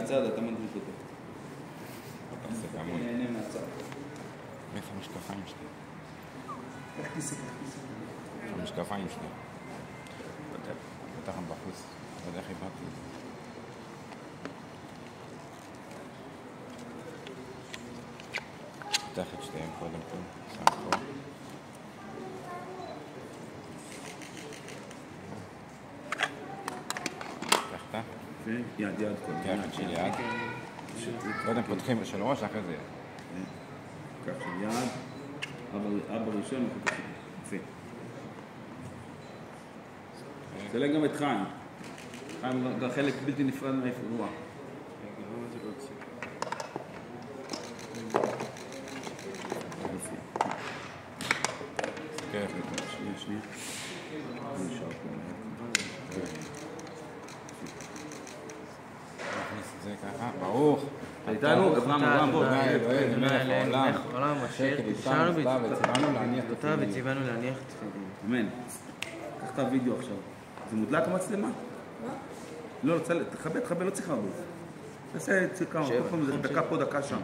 מהצד, אתה מדליק אותו. אני נהנה מהצד. איפה המשקפיים שלי? איך כיסא? איפה המשקפיים שלי? פתחם בחוץ. לא יודע איך איבדתי. פתח את שתיהם קודם כל. שם פה. פתחת? יד קודם. פתח את של יד. קודם פותחים בשל ראש, אחרי זה יד. כך של יד. אבא ראשון, יפה. תסלק גם את חיים. חיים גם חלק בלתי נפרד מהאירוע. שנייה. נכניס את זה ככה, ברוך. איתנו, אברהם, בוא. אלוהים, מלך העולם, אשר קידשנו וציוונו להניח תפילין. וציוונו להניח תפילין. אמן. קח את הוידאו עכשיו. זה מודלק המצלמה? לא, תכבד, לא צריך הרבה. תעשה דקה פה, דקה שם.